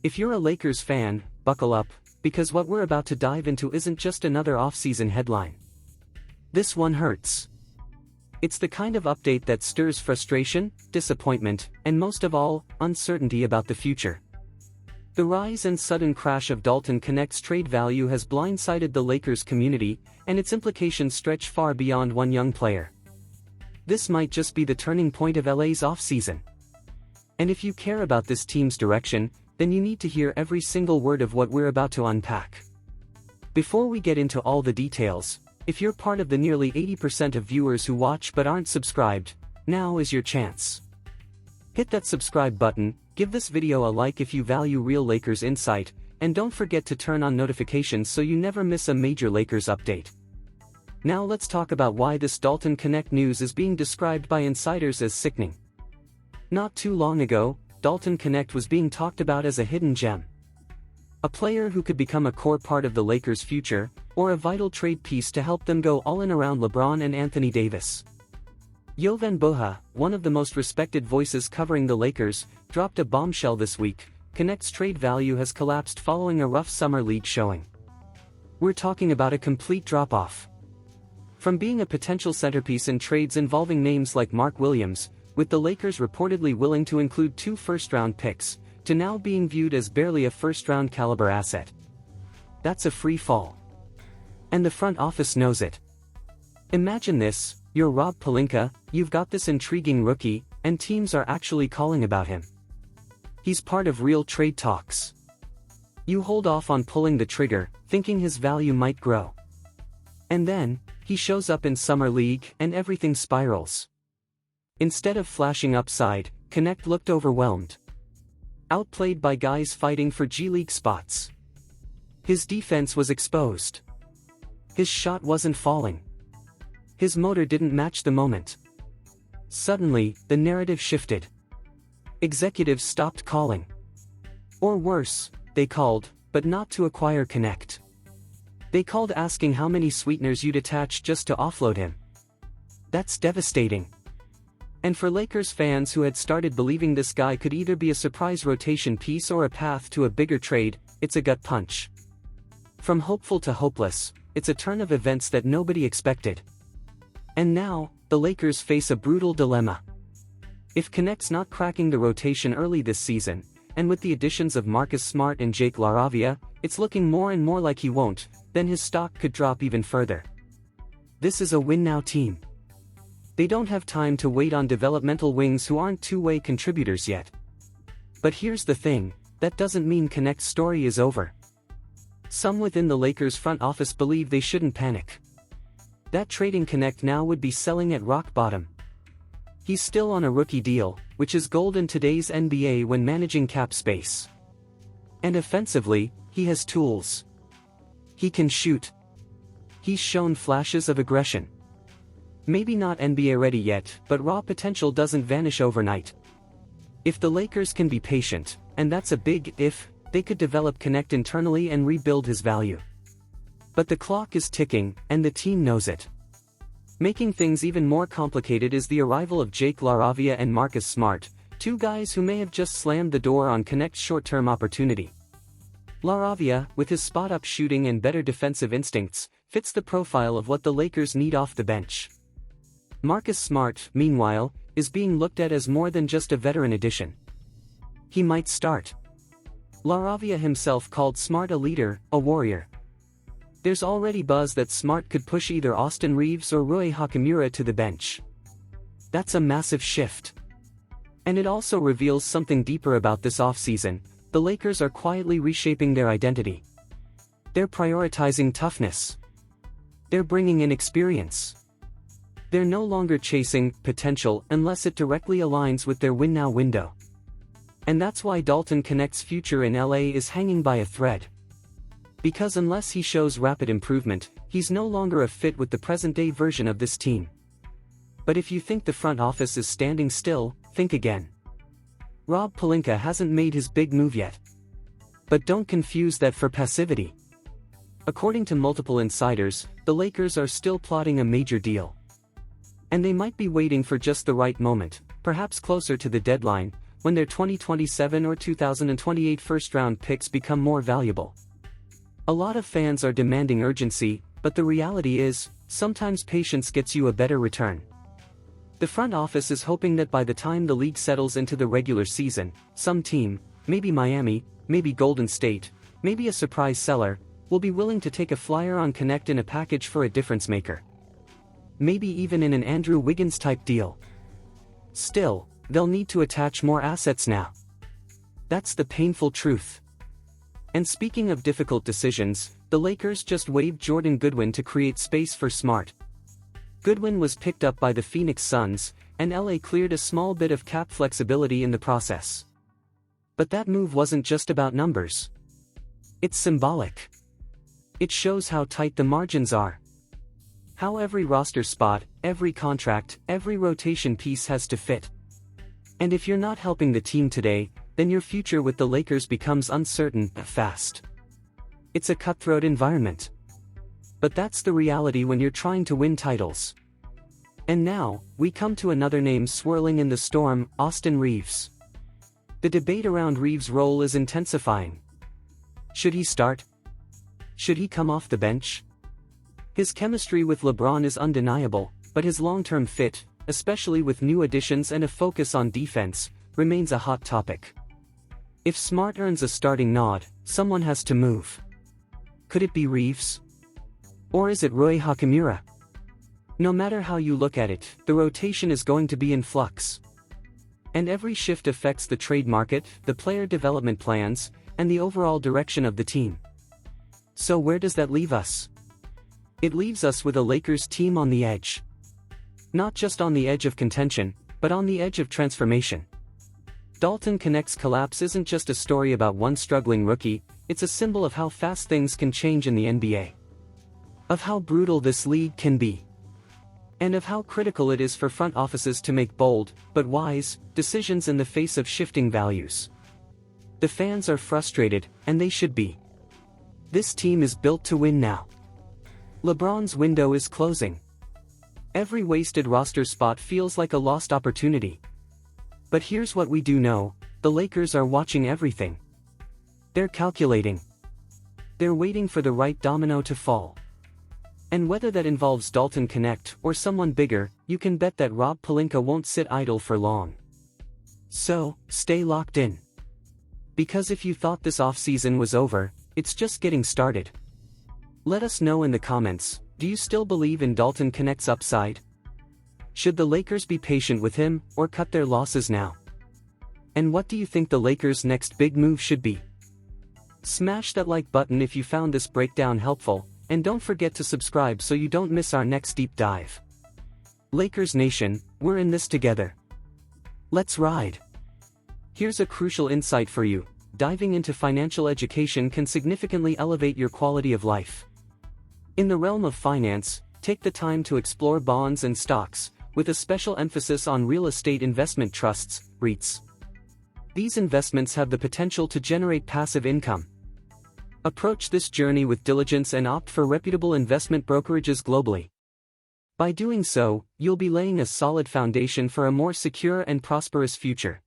If you're a Lakers fan, buckle up, because what we're about to dive into isn't just another offseason headline. This one hurts. It's the kind of update that stirs frustration, disappointment, and most of all, uncertainty about the future. The rise and sudden crash of Dalton Knecht's trade value has blindsided the Lakers community, and its implications stretch far beyond one young player. This might just be the turning point of LA's offseason. And if you care about this team's direction, then you need to hear every single word of what we're about to unpack. Before we get into all the details, if you're part of the nearly 80% of viewers who watch but aren't subscribed, now is your chance. Hit that subscribe button, give this video a like if you value real Lakers insight, and don't forget to turn on notifications so you never miss a major Lakers update. Now let's talk about why this Dalton Knecht news is being described by insiders as sickening. Not too long ago, Dalton Knecht was being talked about as a hidden gem. A player who could become a core part of the Lakers' future, or a vital trade piece to help them go all in around LeBron and Anthony Davis. Jovan Boha, one of the most respected voices covering the Lakers, dropped a bombshell this week. Knecht's trade value has collapsed following a rough summer league showing. We're talking about a complete drop-off. From being a potential centerpiece in trades involving names like Mark Williams, with the Lakers reportedly willing to include 2 first-round picks, to now being viewed as barely a first-round caliber asset. That's a free fall. And the front office knows it. Imagine this, you're Rob Pelinka, you've got this intriguing rookie, and teams are actually calling about him. He's part of real trade talks. You hold off on pulling the trigger, thinking his value might grow. And then, he shows up in Summer League and everything spirals. Instead of flashing upside, Knecht looked overwhelmed. Outplayed by guys fighting for G League spots. His defense was exposed. His shot wasn't falling. His motor didn't match the moment. Suddenly, the narrative shifted. Executives stopped calling. Or worse, they called, but not to acquire Knecht. They called asking how many sweeteners you'd attach just to offload him. That's devastating. And for Lakers fans who had started believing this guy could either be a surprise rotation piece or a path to a bigger trade, it's a gut punch. From hopeful to hopeless, it's a turn of events that nobody expected. And now, the Lakers face a brutal dilemma. If Knecht's not cracking the rotation early this season, and with the additions of Marcus Smart and Jake LaRavia, it's looking more and more like he won't, then his stock could drop even further. This is a win-now team. They don't have time to wait on developmental wings who aren't two-way contributors yet. But here's the thing, that doesn't mean Knecht's story is over. Some within the Lakers front office believe they shouldn't panic. That trading Knecht now would be selling at rock bottom. He's still on a rookie deal, which is gold in today's NBA when managing cap space. And offensively, he has tools. He can shoot. He's shown flashes of aggression. Maybe not NBA ready yet, but raw potential doesn't vanish overnight. If the Lakers can be patient, and that's a big if, they could develop Knecht internally and rebuild his value. But the clock is ticking, and the team knows it. Making things even more complicated is the arrival of Jake LaRavia and Marcus Smart, 2 guys who may have just slammed the door on Knecht's short-term opportunity. LaRavia, with his spot-up shooting and better defensive instincts, fits the profile of what the Lakers need off the bench. Marcus Smart, meanwhile, is being looked at as more than just a veteran addition. He might start. LaRavia himself called Smart a leader, a warrior. There's already buzz that Smart could push either Austin Reeves or Rui Hachimura to the bench. That's a massive shift. And it also reveals something deeper about this offseason. The Lakers are quietly reshaping their identity. They're prioritizing toughness. They're bringing in experience. They're no longer chasing potential unless it directly aligns with their win-now window. And that's why Dalton Knecht's future in LA is hanging by a thread. Because unless he shows rapid improvement, he's no longer a fit with the present-day version of this team. But if you think the front office is standing still, think again. Rob Pelinka hasn't made his big move yet. But don't confuse that for passivity. According to multiple insiders, the Lakers are still plotting a major deal. And they might be waiting for just the right moment, perhaps closer to the deadline, when their 2027 or 2028 first-round picks become more valuable. A lot of fans are demanding urgency, but the reality is, sometimes patience gets you a better return. The front office is hoping that by the time the league settles into the regular season, some team, maybe Miami, maybe Golden State, maybe a surprise seller, will be willing to take a flyer on Knecht in a package for a difference maker. Maybe even in an Andrew Wiggins-type deal. Still, they'll need to attach more assets now. That's the painful truth. And speaking of difficult decisions, the Lakers just waived Jordan Goodwin to create space for Smart. Goodwin was picked up by the Phoenix Suns, and LA cleared a small bit of cap flexibility in the process. But that move wasn't just about numbers. It's symbolic. It shows how tight the margins are. How every roster spot, every contract, every rotation piece has to fit. And if you're not helping the team today, then your future with the Lakers becomes uncertain fast. It's a cutthroat environment. But that's the reality when you're trying to win titles. And now, we come to another name swirling in the storm, Austin Reeves. The debate around Reeves' role is intensifying. Should he start? Should he come off the bench? His chemistry with LeBron is undeniable, but his long-term fit, especially with new additions and a focus on defense, remains a hot topic. If Smart earns a starting nod, someone has to move. Could it be Reeves? Or is it Rui Hachimura? No matter how you look at it, the rotation is going to be in flux. And every shift affects the trade market, the player development plans, and the overall direction of the team. So where does that leave us? It leaves us with a Lakers team on the edge. Not just on the edge of contention, but on the edge of transformation. Dalton Knecht's collapse isn't just a story about one struggling rookie, it's a symbol of how fast things can change in the NBA. Of how brutal this league can be. And of how critical it is for front offices to make bold, but wise, decisions in the face of shifting values. The fans are frustrated, and they should be. This team is built to win now. LeBron's window is closing. Every wasted roster spot feels like a lost opportunity. But here's what we do know, the Lakers are watching everything. They're calculating. They're waiting for the right domino to fall. And whether that involves Dalton Knecht or someone bigger, you can bet that Rob Pelinka won't sit idle for long. So, stay locked in. Because if you thought this offseason was over, it's just getting started. Let us know in the comments, do you still believe in Dalton Knecht's upside? Should the Lakers be patient with him, or cut their losses now? And what do you think the Lakers' next big move should be? Smash that like button if you found this breakdown helpful, and don't forget to subscribe so you don't miss our next deep dive. Lakers Nation, we're in this together. Let's ride. Here's a crucial insight for you, diving into financial education can significantly elevate your quality of life. In the realm of finance, take the time to explore bonds and stocks, with a special emphasis on real estate investment trusts, REITs. These investments have the potential to generate passive income. Approach this journey with diligence and opt for reputable investment brokerages globally. By doing so, you'll be laying a solid foundation for a more secure and prosperous future.